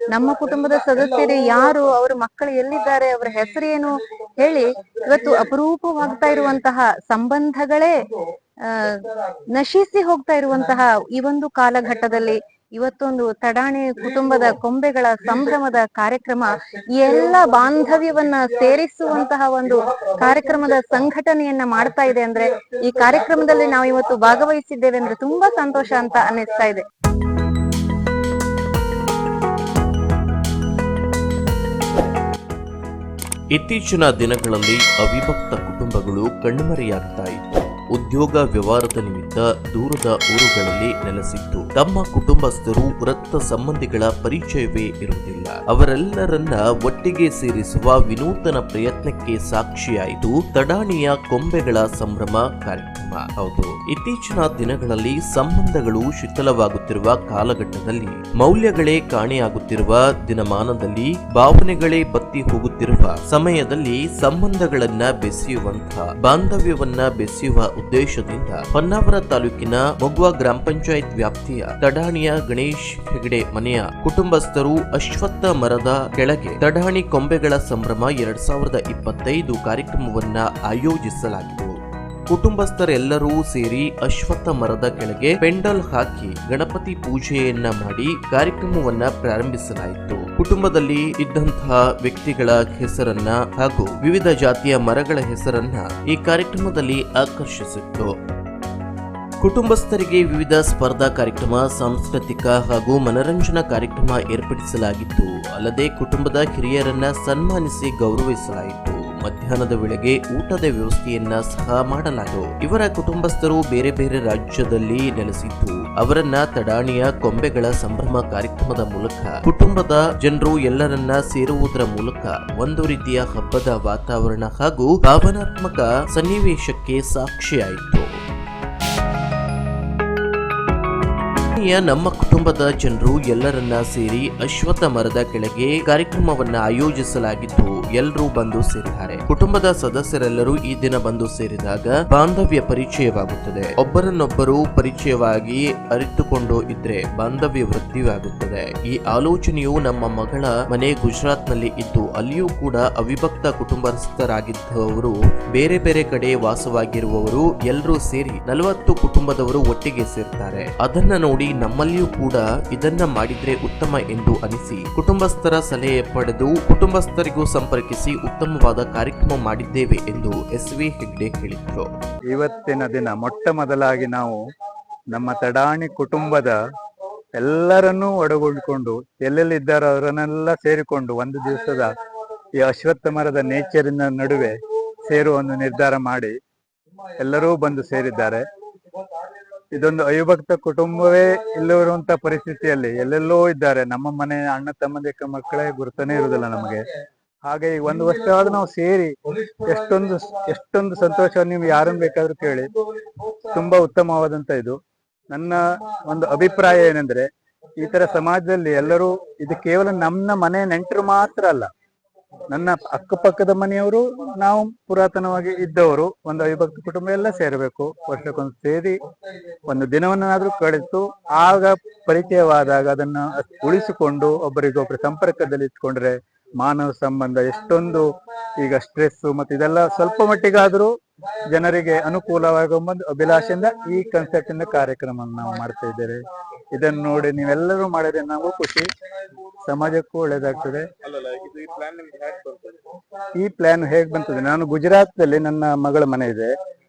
ನಮ್ಮ ಕುಟುಂಬದ ಸದಸ್ಯರು ಯಾರು, ಅವರ ಮಕ್ಕಳು ಎಲ್ಲಿದ್ದಾರೆ, ಅವರ ಹೆಸರೇನು ಹೇಳಿ ಇವತ್ತು ಅಪರೂಪವಾಗ್ತಾ ಇರುವಂತಹ ಸಂಬಂಧಗಳೇ ನಶಿಸಿ ಹೋಗ್ತಾ ಇರುವಂತಹ ಈ ಒಂದು ಕಾಲಘಟ್ಟದಲ್ಲಿ ಇವತ್ತೊಂದು ತಡಾಣಿ ಕುಟುಂಬದ ಕೊಂಬೆಗಳ ಸಂಭ್ರಮದ ಕಾರ್ಯಕ್ರಮ ಎಲ್ಲ ಬಾಂಧವ್ಯವನ್ನ ಸೇರಿಸುವಂತಹ ಒಂದು ಕಾರ್ಯಕ್ರಮದ ಸಂಘಟನೆಯನ್ನ ಮಾಡ್ತಾ ಇದೆ ಅಂದ್ರೆ, ಈ ಕಾರ್ಯಕ್ರಮದಲ್ಲಿ ನಾವು ಇವತ್ತು ಭಾಗವಹಿಸಿದ್ದೇವೆ ಅಂದ್ರೆ ತುಂಬಾ ಸಂತೋಷ ಅಂತ ಅನ್ನಿಸ್ತಾ ಇದೆ. ಇತ್ತೀಚಿನ ದಿನಗಳಲ್ಲಿ ಅವಿಭಕ್ತ ಕುಟುಂಬಗಳು ಕಣ್ಮರೆಯಾಗ್ತಾ ಇತ್ತು. ಉದ್ಯೋಗ ವ್ಯವಹಾರದ ನಿಮಿತ್ತ ದೂರದ ಊರುಗಳಲ್ಲಿ ನೆಲೆಸಿದ್ದು ತಮ್ಮ ಕುಟುಂಬಸ್ಥರು ರಕ್ತ ಸಂಬಂಧಿಗಳ ಪರಿಚಯವೇ ಇರುವುದಿಲ್ಲ. ಅವರೆಲ್ಲರನ್ನ ಒಟ್ಟಿಗೆ ಸೇರಿಸುವ ವಿನೂತನ ಪ್ರಯತ್ನಕ್ಕೆ ಸಾಕ್ಷಿಯಾಯಿತು ತಡಾಣಿಯ ಕೊಂಬೆಗಳ ಸಂಭ್ರಮ ಕಾರ್ಯಕ್ರಮ. ಹೌದು, ಇತ್ತೀಚಿನ ದಿನಗಳಲ್ಲಿ ಸಂಬಂಧಗಳು ಶಿಥಿಲವಾಗುತ್ತಿರುವ ಕಾಲಘಟ್ಟದಲ್ಲಿ, ಮೌಲ್ಯಗಳೇ ಕಾಣೆಯಾಗುತ್ತಿರುವ ದಿನಮಾನದಲ್ಲಿ, ಭಾವನೆಗಳೇ ಬತ್ತಿ ಹೋಗುತ್ತಿರುವ ಸಮಯದಲ್ಲಿ ಸಂಬಂಧಗಳನ್ನ ಬೆಸೆಯುವಂತಹ, ಬಾಂಧವ್ಯವನ್ನ ಬೆಸೆಯುವ ಉದ್ದೇಶದಿಂದ ಹೊನ್ನಾವರ ತಾಲೂಕಿನ ಮೊಗ್ವ ಗ್ರಾಮ ಪಂಚಾಯತ್ ವ್ಯಾಪ್ತಿಯ ತಡಾಣಿಯ ಗಣೇಶ್ ಹೆಗಡೆ ಮನೆಯ ಕುಟುಂಬಸ್ಥರು ಅಶ್ವತ್ಥ ಮರದ ಕೆಳಗೆ ತಡಾಣಿ ಕೊಂಬೆಗಳ ಸಂಭ್ರಮ 2025 ಕಾರ್ಯಕ್ರಮವನ್ನ ಆಯೋಜಿಸಲಾಗಿದೆ. ಕುಟುಂಬಸ್ಥರೆಲ್ಲರೂ ಸೇರಿ ಅಶ್ವತ್ಥ ಮರದ ಕೆಳಗೆ ಪೆಂಡಲ್ ಹಾಕಿ ಗಣಪತಿ ಪೂಜೆಯನ್ನ ಮಾಡಿ ಕಾರ್ಯಕ್ರಮವನ್ನ ಪ್ರಾರಂಭಿಸಲಾಯಿತು. ಕುಟುಂಬದಲ್ಲಿ ಇದ್ದಂತಹ ವ್ಯಕ್ತಿಗಳ ಹೆಸರನ್ನ ಹಾಗೂ ವಿವಿಧ ಜಾತಿಯ ಮರಗಳ ಹೆಸರನ್ನ ಈ ಕಾರ್ಯಕ್ರಮದಲ್ಲಿ ಆಕರ್ಷಿಸಿತ್ತು. ಕುಟುಂಬಸ್ಥರಿಗೆ ವಿವಿಧ ಸ್ಪರ್ಧಾ ಕಾರ್ಯಕ್ರಮ, ಸಾಂಸ್ಕೃತಿಕ ಹಾಗೂ ಮನರಂಜನಾ ಕಾರ್ಯಕ್ರಮ ಏರ್ಪಡಿಸಲಾಗಿತ್ತು. ಅಲ್ಲದೆ ಕುಟುಂಬದ ಹಿರಿಯರನ್ನ ಸನ್ಮಾನಿಸಿ ಗೌರವಿಸಲಾಯಿತು. ಮಧ್ಯಾಹ್ನದ ವೇಳೆಗೆ ಊಟದ ವ್ಯವಸ್ಥೆಯನ್ನ ಸಹ ಮಾಡಲಾಯಿತು. ಇವರ ಕುಟುಂಬಸ್ಥರು ಬೇರೆ ಬೇರೆ ರಾಜ್ಯದಲ್ಲಿ ನೆಲೆಸಿದ್ದು ಅವರನ್ನ ತಡಾಣಿಯ ಕೊಂಬೆಗಳ ಸಂಭ್ರಮ ಕಾರ್ಯಕ್ರಮದ ಮೂಲಕ ಕುಟುಂಬದ ಜನರು ಎಲ್ಲರನ್ನ ಸೇರುವುದರ ಮೂಲಕ ಒಂದು ರೀತಿಯ ಹಬ್ಬದ ವಾತಾವರಣ ಹಾಗೂ ಭಾವನಾತ್ಮಕ ಸನ್ನಿವೇಶಕ್ಕೆ ಸಾಕ್ಷಿಯಾಯಿತು. ನಮ್ಮ ಕುಟುಂಬದ ಜನರು ಎಲ್ಲರನ್ನ ಸೇರಿ ಅಶ್ವತ್ಥ ಮರದ ಕೆಳಗೆ ಕಾರ್ಯಕ್ರಮವನ್ನ ಆಯೋಜಿಸಲಾಗಿದ್ದು ಎಲ್ಲರೂ ಬಂದು ಸೇರಿದ್ದಾರೆ. ಕುಟುಂಬದ ಸದಸ್ಯರೆಲ್ಲರೂ ಈ ದಿನ ಬಂದು ಸೇರಿದಾಗ ಬಾಂಧವ್ಯ ಪರಿಚಯವಾಗುತ್ತದೆ. ಒಬ್ಬರನ್ನೊಬ್ಬರು ಪರಿಚಯವಾಗಿ ಅರಿತುಕೊಂಡು ಇದ್ರೆ ಬಾಂಧವ್ಯ ವೃದ್ಧಿಯಾಗುತ್ತದೆ. ಈ ಆಲೋಚನೆಯು ನಮ್ಮ ಮಗಳ ಮನೆ ಗುಜರಾತ್ ನಲ್ಲಿ ಇದ್ದು ಅಲ್ಲಿಯೂ ಕೂಡ ಅವಿಭಕ್ತ ಕುಟುಂಬಸ್ಥರಾಗಿದ್ದವರು ಬೇರೆ ಬೇರೆ ಕಡೆ ವಾಸವಾಗಿರುವವರು ಎಲ್ಲರೂ ಸೇರಿ 40 ಕುಟುಂಬದವರು ಒಟ್ಟಿಗೆ ಸೇರ್ತಾರೆ. ಅದನ್ನ ನೋಡಿ ನಮ್ಮಲ್ಲಿಯೂ ಕೂಡ ಇದನ್ನ ಮಾಡಿದ್ರೆ ಉತ್ತಮ ಎಂದು ಅನಿಸಿ ಕುಟುಂಬಸ್ಥರ ಸಲಹೆ ಪಡೆದು ಕುಟುಂಬಸ್ಥರಿಗೂ ಸಂಪರ್ಕಿಸಿ ಉತ್ತಮವಾದ ಕಾರ್ಯಕ್ರಮ ಮಾಡಿದ್ದೇವೆ ಎಂದು ಎಸ್.ವಿ. ಹೆಗ್ಡೆ ಹೇಳಿದರು. ಇವತ್ತಿನ ದಿನ ಮೊಟ್ಟ ಮೊದಲಾಗಿ ನಾವು ನಮ್ಮ ತಡಾಣಿ ಕುಟುಂಬದ ಎಲ್ಲರನ್ನೂ ಒಳಗೊಂಡುಕೊಂಡು ಎಲ್ಲೆಲ್ಲಿದ್ದಾರೋ ಅವರನ್ನೆಲ್ಲ ಸೇರಿಕೊಂಡು ಒಂದು ದಿವಸದ ಈ ಅಶ್ವತ್ಥ ಮರದ ನೇಚರಿನ ನಡುವೆ ಸೇರುವ ಒಂದು ನಿರ್ಧಾರ ಮಾಡಿ ಎಲ್ಲರೂ ಬಂದು ಸೇರಿದ್ದಾರೆ. ಇದೊಂದು ಅವಿಭಕ್ತ ಕುಟುಂಬವೇ ಇಲ್ಲಿರುವಂತ ಪರಿಸ್ಥಿತಿಯಲ್ಲಿ ಎಲ್ಲೆಲ್ಲೋ ಇದ್ದಾರೆ. ನಮ್ಮ ಮನೆ ಅಣ್ಣ ತಮ್ಮಂದಿರ ಮಕ್ಕಳೇ ಗುರುತನೇ ಇರುವುದಿಲ್ಲ ನಮಗೆ. ಹಾಗೆ ಈ ಒಂದು ವರ್ಷವಾದ ನಾವು ಸೇರಿ ಎಷ್ಟೊಂದು ಸಂತೋಷ. ನೀವು ಯಾರನ್ನು ಬೇಕಾದ್ರೂ ಕೇಳಿ, ತುಂಬಾ ಉತ್ತಮವಾದಂತ ಇದು. ನನ್ನ ಒಂದು ಅಭಿಪ್ರಾಯ ಏನಂದ್ರೆ, ಈ ತರ ಸಮಾಜದಲ್ಲಿ ಎಲ್ಲರೂ ಇದು ಕೇವಲ ನಮ್ಮ ಮನೆ ನೆಂಟರು ಮಾತ್ರ ಅಲ್ಲ, ನನ್ನ ಅಕ್ಕಪಕ್ಕದ ಮನೆಯವರು, ನಾವು ಪುರಾತನವಾಗಿ ಇದ್ದವರು, ಒಂದು ಅವಿಭಕ್ತ ಕುಟುಂಬ ಎಲ್ಲ ಸೇರಬೇಕು. ವರ್ಷಕ್ಕೊಂದು ಸೇರಿ ಒಂದು ದಿನವನ್ನಾದ್ರೂ ಕಳೆದು ಆಗ ಪರಿಚಯವಾದಾಗ ಅದನ್ನ ಉಳಿಸಿಕೊಂಡು ಒಬ್ಬರಿಗೊಬ್ಬರು ಸಂಪರ್ಕದಲ್ಲಿ ಇಟ್ಕೊಂಡ್ರೆ ಮಾನವ ಸಂಬಂಧ ಎಷ್ಟೊಂದು ಈಗ ಸ್ಟ್ರೆಸ್ ಮತ್ತೆ ಇದೆಲ್ಲ ಸ್ವಲ್ಪ ಮಟ್ಟಿಗಾದ್ರೂ ಜನರಿಗೆ ಅನುಕೂಲವಾಗುವ ಒಂದು ಅಭಿಲಾಷೆಯಿಂದ ಈ ಕನ್ಸರ್ಟಿನ ಕಾರ್ಯಕ್ರಮವನ್ನು ನಾವು ಮಾಡ್ತಾ ಇದ್ದೇವೆ. ಇದನ್ನು ನೋಡಿ ನೀವೆಲ್ಲರೂ ಮಾಡಿದ್ರೆ ನಾವು ಖುಷಿ, ಸಮಾಜಕ್ಕೂ ಒಳ್ಳೇದಾಗ್ತದೆ. ಈ ಪ್ಲಾನ್ ಹೇಗ್ ಬಂತದೆ, ನಾನು ಗುಜರಾತ್ ನಲ್ಲಿ ನನ್ನ ಮಗಳ ಮನೆ ಇದೆ.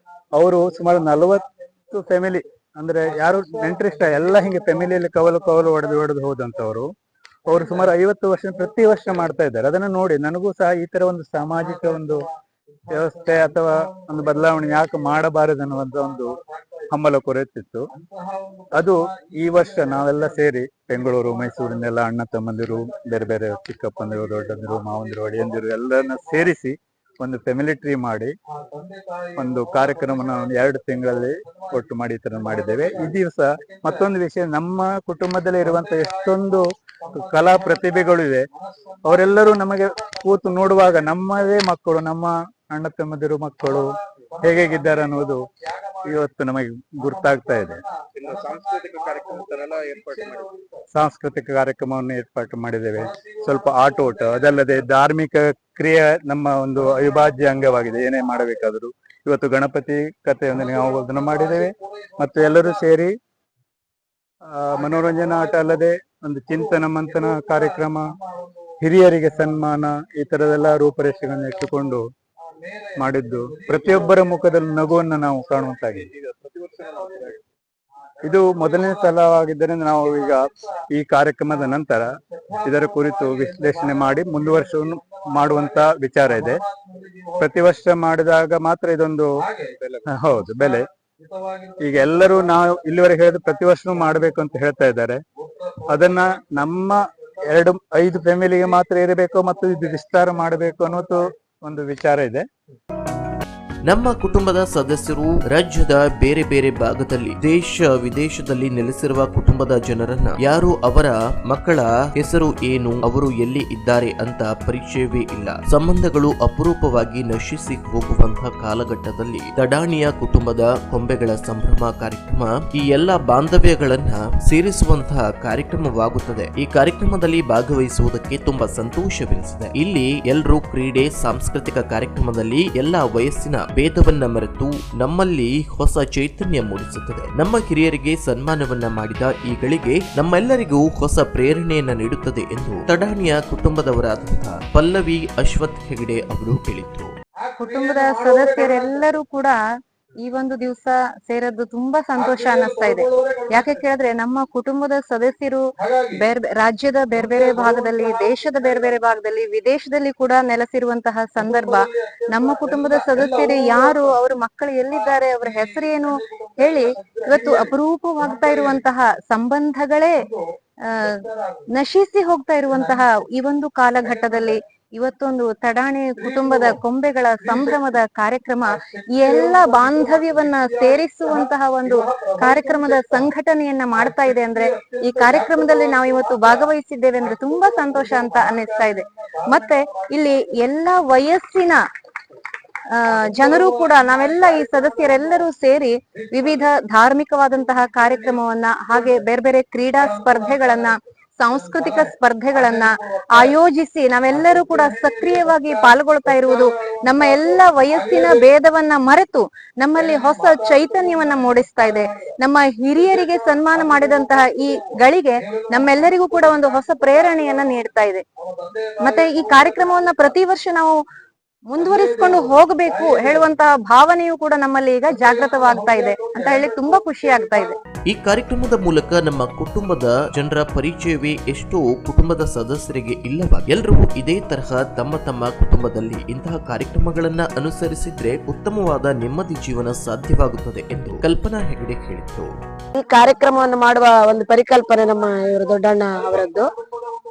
ಅವರು ಸುಮಾರು 40 ಫ್ಯಾಮಿಲಿ, ಅಂದ್ರೆ ಯಾರು ನೆಂಟರಿಷ್ಟ ಎಲ್ಲ ಹಿಂಗೆ ಫ್ಯಾಮಿಲಿಯಲ್ಲಿ ಕವಲು ಹೊಡೆದು ಹೋದಂತವ್ರು. ಅವರು ಸುಮಾರು 50 ವರ್ಷ ಪ್ರತಿ ವರ್ಷ ಮಾಡ್ತಾ ಇದ್ದಾರೆ. ಅದನ್ನ ನೋಡಿ ನನಗೂ ಸಹ ಈ ತರ ಒಂದು ಸಾಮಾಜಿಕ ಒಂದು ವ್ಯವಸ್ಥೆ ಅಥವಾ ಒಂದು ಬದಲಾವಣೆ ಯಾಕೆ ಮಾಡಬಾರದು ಅನ್ನುವಂತ ಒಂದು ಹಂಬಲ ಕೊರೆತಿತ್ತು. ಅದು ಈ ವರ್ಷ ನಾವೆಲ್ಲ ಸೇರಿ ಬೆಂಗಳೂರು, ಮೈಸೂರಿನೆಲ್ಲ ಅಣ್ಣ ತಮ್ಮಂದಿರು, ಬೇರೆ ಬೇರೆ ಚಿಕ್ಕಪ್ಪಂದಿರು, ದೊಡ್ಡಂದಿರು, ಮಾವಂದಿರು, ಅಳಿಯಂದಿರು ಎಲ್ಲರನ್ನ ಸೇರಿಸಿ ಒಂದು ಫ್ಯಾಮಿಲಿ ಟ್ರೀ ಮಾಡಿ ಒಂದು ಕಾರ್ಯಕ್ರಮನ 2 ತಿಂಗಳಲ್ಲಿ ಒಟ್ಟು ಮಾಡಿ ಈ ತರ ಮಾಡಿದ್ದೇವೆ. ಈ ದಿವಸ ಮತ್ತೊಂದು ವಿಷಯ, ನಮ್ಮ ಕುಟುಂಬದಲ್ಲಿ ಇರುವಂತ ಎಷ್ಟೊಂದು ಕಲಾ ಪ್ರತಿಭೆಗಳು ಇದೆ. ಅವರೆಲ್ಲರೂ ನಮಗೆ ಕೂತು ನೋಡುವಾಗ ನಮ್ಮದೇ ಮಕ್ಕಳು, ನಮ್ಮ ಅಣ್ಣ ತಮ್ಮದಿರು ಮಕ್ಕಳು ಹೇಗಿದ್ದಾರೆ ಅನ್ನೋದು ಇವತ್ತು ನಮಗೆ ಗುರ್ತಾಗ್ತಾ ಇದೆ. ಸಾಂಸ್ಕೃತಿಕ ಕಾರ್ಯಕ್ರಮವನ್ನು ಏರ್ಪಾಟು ಮಾಡಿದ್ದೇವೆ. ಸ್ವಲ್ಪ ಆಟೋಟ, ಅದಲ್ಲದೆ ಧಾರ್ಮಿಕ ಕ್ರಿಯೆ ನಮ್ಮ ಒಂದು ಅವಿಭಾಜ್ಯ ಅಂಗವಾಗಿದೆ. ಏನೇ ಮಾಡಬೇಕಾದರೂ ಇವತ್ತು ಗಣಪತಿ ಕಥೆಯನ್ನು ನಾವು ಅದನ್ನು ಮಾಡಿದ್ದೇವೆ. ಮತ್ತು ಎಲ್ಲರೂ ಸೇರಿ ಮನೋರಂಜನಾ ಆಟ ಅಲ್ಲದೆ ಒಂದು ಚಿಂತನ ಮಂಥನ ಕಾರ್ಯಕ್ರಮ, ಹಿರಿಯರಿಗೆ ಸನ್ಮಾನ, ಈ ತರದೆಲ್ಲ ರೂಪರೇಷೆಗಳನ್ನು ಇಟ್ಟುಕೊಂಡು ಮಾಡಿದ್ದು ಪ್ರತಿಯೊಬ್ಬರ ಮುಖದಲ್ಲಿ ನಗುವನ್ನು ನಾವು ಕಾಣುವಂತಾಗಿದೆ. ಇದು ಮೊದಲನೇ ಸಲವಾಗಿದ್ದರಿಂದ ನಾವು ಈಗ ಈ ಕಾರ್ಯಕ್ರಮದ ನಂತರ ಇದರ ಕುರಿತು ವಿಶ್ಲೇಷಣೆ ಮಾಡಿ ಮುಂದುವರ್ಷವನ್ನು ಮಾಡುವಂತ ವಿಚಾರ ಇದೆ. ಪ್ರತಿ ವರ್ಷ ಮಾಡಿದಾಗ ಮಾತ್ರ ಇದೊಂದು ಹೌದು ಬೆಲೆ. ಈಗ ಎಲ್ಲರೂ ನಾವು ಇಲ್ಲಿವರೆಗೆ ಹೇಳಿದ್ರೆ ಪ್ರತಿ ವರ್ಷನೂ ಮಾಡಬೇಕು ಅಂತ ಹೇಳ್ತಾ ಇದ್ದಾರೆ. ಅದನ್ನ ನಮ್ಮ 5 ಫ್ಯಾಮಿಲಿಗೆ ಮಾತ್ರ ಇರಬೇಕು ಮತ್ತು ಇದು ವಿಸ್ತಾರ ಮಾಡಬೇಕು ಅನ್ನೋದು ಒಂದು ವಿಚಾರ ಇದೆ. ನಮ್ಮ ಕುಟುಂಬದ ಸದಸ್ಯರು ರಾಜ್ಯದ ಬೇರೆ ಬೇರೆ ಭಾಗದಲ್ಲಿ ದೇಶ ವಿದೇಶದಲ್ಲಿ ನೆಲೆಸಿರುವ ಕುಟುಂಬದ ಜನರನ್ನ ಯಾರು ಅವರ ಮಕ್ಕಳ ಹೆಸರು ಏನು, ಅವರು ಎಲ್ಲಿ ಇದ್ದಾರೆ ಅಂತ ಪರಿಚಯವೇ ಇಲ್ಲ. ಸಂಬಂಧಗಳು ಅಪರೂಪವಾಗಿ ನಶಿಸಿ ಹೋಗುವಂತಹ ಕಾಲಘಟ್ಟದಲ್ಲಿ ತಡಾಣಿಯ ಕುಟುಂಬದ ಕೊಂಬೆಗಳ ಸಂಭ್ರಮ ಕಾರ್ಯಕ್ರಮ ಈ ಎಲ್ಲ ಬಾಂಧವ್ಯಗಳನ್ನ ಸೇರಿಸುವಂತಹ ಕಾರ್ಯಕ್ರಮವಾಗುತ್ತದೆ. ಈ ಕಾರ್ಯಕ್ರಮದಲ್ಲಿ ಭಾಗವಹಿಸುವುದಕ್ಕೆ ತುಂಬಾ ಸಂತೋಷವೆನಿಸಿದೆ. ಇಲ್ಲಿ ಎಲ್ಲರೂ ಕ್ರೀಡೆ, ಸಾಂಸ್ಕೃತಿಕ ಕಾರ್ಯಕ್ರಮದಲ್ಲಿ ಎಲ್ಲಾ ವಯಸ್ಸಿನ ಭೇದವನ್ನ ಮರೆತು ನಮ್ಮಲ್ಲಿ ಹೊಸ ಚೈತನ್ಯ ಮೂಡಿಸುತ್ತದೆ. ನಮ್ಮ ಹಿರಿಯರಿಗೆ ಸನ್ಮಾನವನ್ನ ಮಾಡಿದ ಈ ಗಳಿಗೆ ನಮ್ಮೆಲ್ಲರಿಗೂ ಹೊಸ ಪ್ರೇರಣೆಯನ್ನ ನೀಡುತ್ತದೆ ಎಂದು ತಡಾಣಿಯ ಕುಟುಂಬದವರಾದಂತಹ ಪಲ್ಲವಿ ಅಶ್ವಥ್ ಹೆಗಡೆ ಅವರು ಹೇಳಿದ್ರು. ಕುಟುಂಬದ ಸದಸ್ಯರೆಲ್ಲರೂ ಕೂಡ ಈ ಒಂದು ದಿವಸ ಸೇರದ್ದು ತುಂಬಾ ಸಂತೋಷ ಅನ್ನಿಸ್ತಾ ಇದೆ. ಯಾಕೆ ಕೇಳಿದ್ರೆ ನಮ್ಮ ಕುಟುಂಬದ ಸದಸ್ಯರು ರಾಜ್ಯದ ಬೇರೆ ಬೇರೆ ಭಾಗದಲ್ಲಿ, ದೇಶದ ಬೇರೆ ಬೇರೆ ಭಾಗದಲ್ಲಿ, ವಿದೇಶದಲ್ಲಿ ಕೂಡ ನೆಲೆಸಿರುವಂತಹ ಸಂದರ್ಭ. ನಮ್ಮ ಕುಟುಂಬದ ಸದಸ್ಯರು ಯಾರು, ಅವರ ಮಕ್ಕಳು ಎಲ್ಲಿದ್ದಾರೆ, ಅವರ ಹೆಸರೇನು ಹೇಳಿ ಇವತ್ತು ಅಪರೂಪವಾಗ್ತಾ ಇರುವಂತಹ ಸಂಬಂಧಗಳೇ ನಶಿಸಿ ಹೋಗ್ತಾ ಇರುವಂತಹ ಈ ಒಂದು ಕಾಲಘಟ್ಟದಲ್ಲಿ ಇವತ್ತೊಂದು ತಡಾಣಿ ಕುಟುಂಬದ ಕೊಂಬೆಗಳ ಸಂಭ್ರಮದ ಕಾರ್ಯಕ್ರಮ ಎಲ್ಲ ಬಾಂಧವ್ಯವನ್ನ ಸೇರಿಸುವಂತಹ ಒಂದು ಕಾರ್ಯಕ್ರಮದ ಸಂಘಟನೆಯನ್ನ ಮಾಡ್ತಾ ಇದೆ ಅಂದ್ರೆ, ಈ ಕಾರ್ಯಕ್ರಮದಲ್ಲಿ ನಾವು ಇವತ್ತು ಭಾಗವಹಿಸಿದ್ದೇವೆ ಅಂದ್ರೆ ತುಂಬಾ ಸಂತೋಷ ಅಂತ ಅನ್ನಿಸ್ತಾ ಇದೆ. ಮತ್ತೆ ಇಲ್ಲಿ ಎಲ್ಲಾ ವಯಸ್ಸಿನ ಜನರು ಕೂಡ, ನಾವೆಲ್ಲ ಈ ಸದಸ್ಯರೆಲ್ಲರೂ ಸೇರಿ ವಿವಿಧ ಧಾರ್ಮಿಕವಾದಂತಹ ಕಾರ್ಯಕ್ರಮವನ್ನ, ಹಾಗೆ ಬೇರೆ ಬೇರೆ ಕ್ರೀಡಾ ಸ್ಪರ್ಧೆಗಳನ್ನ, ಸಾಂಸ್ಕೃತಿಕ ಸ್ಪರ್ಧೆಗಳನ್ನ ಆಯೋಜಿಸಿ ನಾವೆಲ್ಲರೂ ಕೂಡ ಸಕ್ರಿಯವಾಗಿ ಪಾಲ್ಗೊಳ್ತಾ ಇರುವುದು ನಮ್ಮ ಎಲ್ಲ ವಯಸ್ಸಿನ ಭೇದವನ್ನ ಮರೆತು ನಮ್ಮಲ್ಲಿ ಹೊಸ ಚೈತನ್ಯವನ್ನ ಮೂಡಿಸ್ತಾ ಇದೆ. ನಮ್ಮ ಹಿರಿಯರಿಗೆ ಸನ್ಮಾನ ಮಾಡಿದಂತಹ ಈ ಗಳಿಗೆ ನಮ್ಮೆಲ್ಲರಿಗೂ ಕೂಡ ಒಂದು ಹೊಸ ಪ್ರೇರಣೆಯನ್ನ ನೀಡ್ತಾ ಇದೆ. ಮತ್ತೆ ಈ ಕಾರ್ಯಕ್ರಮವನ್ನ ಪ್ರತಿ ವರ್ಷ ನಾವು ಮುಂದುವರಿಸಿಕೊಂಡು ಹೋಗಬೇಕು ಹೇಳುವಂತಹ ಭಾವನೆಯು ಕೂಡ ನಮ್ಮಲ್ಲಿ ಈಗ ಜಾಗೃತವಾಗ್ತಾ ಇದೆ ಅಂತ ಹೇಳಿ ತುಂಬಾ ಖುಷಿ ಆಗ್ತಾ ಇದೆ. ಈ ಕಾರ್ಯಕ್ರಮದ ಮೂಲಕ ನಮ್ಮ ಕುಟುಂಬದ ಜನರ ಪರಿಚಯವೇ ಎಷ್ಟೋ ಕುಟುಂಬದ ಸದಸ್ಯರಿಗೆ ಇಲ್ಲವಾಗಿ ಎಲ್ಲರೂ ಇದೇ ತರಹ ತಮ್ಮ ತಮ್ಮ ಕುಟುಂಬದಲ್ಲಿ ಇಂತಹ ಕಾರ್ಯಕ್ರಮಗಳನ್ನ ಅನುಸರಿಸಿದ್ರೆ ಉತ್ತಮವಾದ ನೆಮ್ಮದಿ ಜೀವನ ಸಾಧ್ಯವಾಗುತ್ತದೆ ಎಂದು ಕಲ್ಪನಾ ಹೆಗಡೆ ಹೇಳಿದ್ರು. ಈ ಕಾರ್ಯಕ್ರಮವನ್ನು ಮಾಡುವ ಒಂದು ಪರಿಕಲ್ಪನೆ ನಮ್ಮ ಇವರು ದೊಡ್ಡಣ್ಣ ಅವರದ್ದು.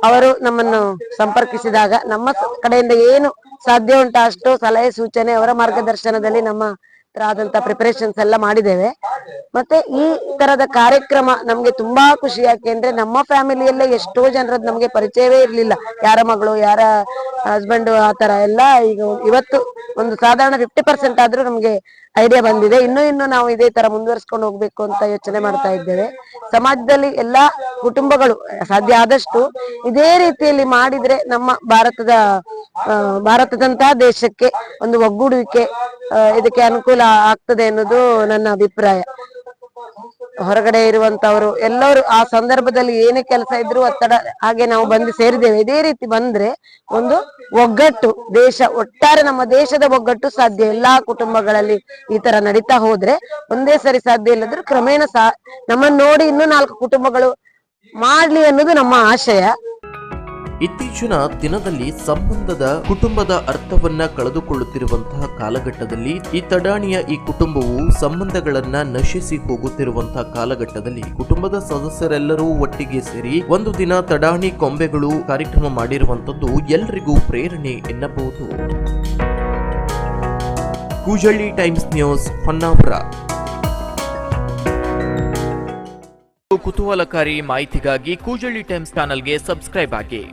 ಅವರು ನಮ್ಮನ್ನು ಸಂಪರ್ಕಿಸಿದಾಗ ನಮ್ಮ ಕಡೆಯಿಂದ ಏನು ಸಾಧ್ಯ ಉಂಟ ಅಷ್ಟು ಸಲಹೆ ಸೂಚನೆ ಅವರ ಮಾರ್ಗದರ್ಶನದಲ್ಲಿ ನಮ್ಮ ಆದಂತ ಪ್ರಿಪರೇಷನ್ಸ್ ಎಲ್ಲ ಮಾಡಿದ್ದೇವೆ. ಮತ್ತೆ ಈ ತರದ ಕಾರ್ಯಕ್ರಮ ನಮ್ಗೆ ತುಂಬಾ ಖುಷಿ. ಯಾಕೆಂದ್ರೆ ನಮ್ಮ ಫ್ಯಾಮಿಲಿಯಲ್ಲೇ ಎಷ್ಟೋ ಜನರದ್ದು ನಮ್ಗೆ ಪರಿಚಯವೇ ಇರ್ಲಿಲ್ಲ. ಯಾರ ಮಗಳು, ಯಾರ ಹಸ್ಬೆಂಡ್, ಆ ತರ ಎಲ್ಲ ಈಗ ಇವತ್ತು ಒಂದು ಸಾಧಾರಣ 50% ಆದ್ರೂ ನಮ್ಗೆ ಐಡಿಯಾ ಬಂದಿದೆ. ಇನ್ನು ನಾವು ಇದೇ ತರ ಮುಂದುವರಿಸ್ಕೊಂಡು ಹೋಗ್ಬೇಕು ಅಂತ ಯೋಚನೆ ಮಾಡ್ತಾ ಇದ್ದೇವೆ. ಸಮಾಜದಲ್ಲಿ ಎಲ್ಲಾ ಕುಟುಂಬಗಳು ಸಾಧ್ಯ ಆದಷ್ಟು ಇದೇ ರೀತಿಯಲ್ಲಿ ಮಾಡಿದ್ರೆ ನಮ್ಮ ಭಾರತದಂತಹ ದೇಶಕ್ಕೆ ಒಂದು ಒಗ್ಗೂಡುವಿಕೆ, ಇದಕ್ಕೆ ಅನುಕೂಲ ಆಗ್ತದೆ ಅನ್ನೋದು ನನ್ನ ಅಭಿಪ್ರಾಯ. ಹೊರಗಡೆ ಇರುವಂತವರು ಎಲ್ಲರೂ ಆ ಸಂದರ್ಭದಲ್ಲಿ ಏನೇ ಕೆಲಸ ಇದ್ರು ಒತ್ತಡ ಹಾಗೆ ನಾವು ಬಂದು ಸೇರಿದ್ದೇವೆ. ಇದೇ ರೀತಿ ಬಂದ್ರೆ ಒಂದು ಒಗ್ಗಟ್ಟು, ಒಟ್ಟಾರೆ ನಮ್ಮ ದೇಶದ ಒಗ್ಗಟ್ಟು ಸಾಧ್ಯ. ಎಲ್ಲಾ ಕುಟುಂಬಗಳಲ್ಲಿ ಈ ತರ ನಡೀತಾ ಹೋದ್ರೆ ಒಂದೇ ಸರಿ ಸಾಧ್ಯ ಇಲ್ಲದ್ರು ಕ್ರಮೇಣ ನಮ್ಮನ್ನು ನೋಡಿ ಇನ್ನೂ 4 ಕುಟುಂಬಗಳು ಮಾಡ್ಲಿ ಅನ್ನೋದು ನಮ್ಮ ಆಶಯ. ಇತ್ತೀಚಿನ ದಿನದಲ್ಲಿ ಸಂಬಂಧದ ಕುಟುಂಬದ ಅರ್ಥವನ್ನ ಕಳೆದುಕೊಳ್ಳುತ್ತಿರುವಂತಹ ಕಾಲಘಟ್ಟದಲ್ಲಿ ಈ ತಡಾಣಿಯ ಈ ಕುಟುಂಬವು ಸಂಬಂಧಗಳನ್ನ ನಶಿಸಿ ಹೋಗುತ್ತಿರುವಂತಹ ಕಾಲಘಟ್ಟದಲ್ಲಿ ಕುಟುಂಬದ ಸದಸ್ಯರೆಲ್ಲರೂ ಒಟ್ಟಿಗೆ ಸೇರಿ ಒಂದು ದಿನ ತಡಾಣಿ ಕೊಂಬೆಗಳು ಕಾರ್ಯಕ್ರಮ ಮಾಡಿರುವಂತದ್ದು ಎಲ್ಲರಿಗೂ ಪ್ರೇರಣೆ ಎನ್ನಬಹುದು. Koojalli times news, Honnavar. ಕುತೂಹಲಕಾರಿ ಮಾಹಿತಿಗಾಗಿ ಕೂಜಳ್ಳಿ ಟೈಮ್ಸ್ ಚಾನೆಲ್ಗೆ ಸಬ್ಸ್ಕ್ರೈಬ್ ಆಗಿ,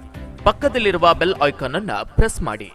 ಪಕ್ಕದಲ್ಲಿರುವ ಬೆಲ್ ಐಕಾನ್ ಅನ್ನು ಪ್ರೆಸ್ ಮಾಡಿ.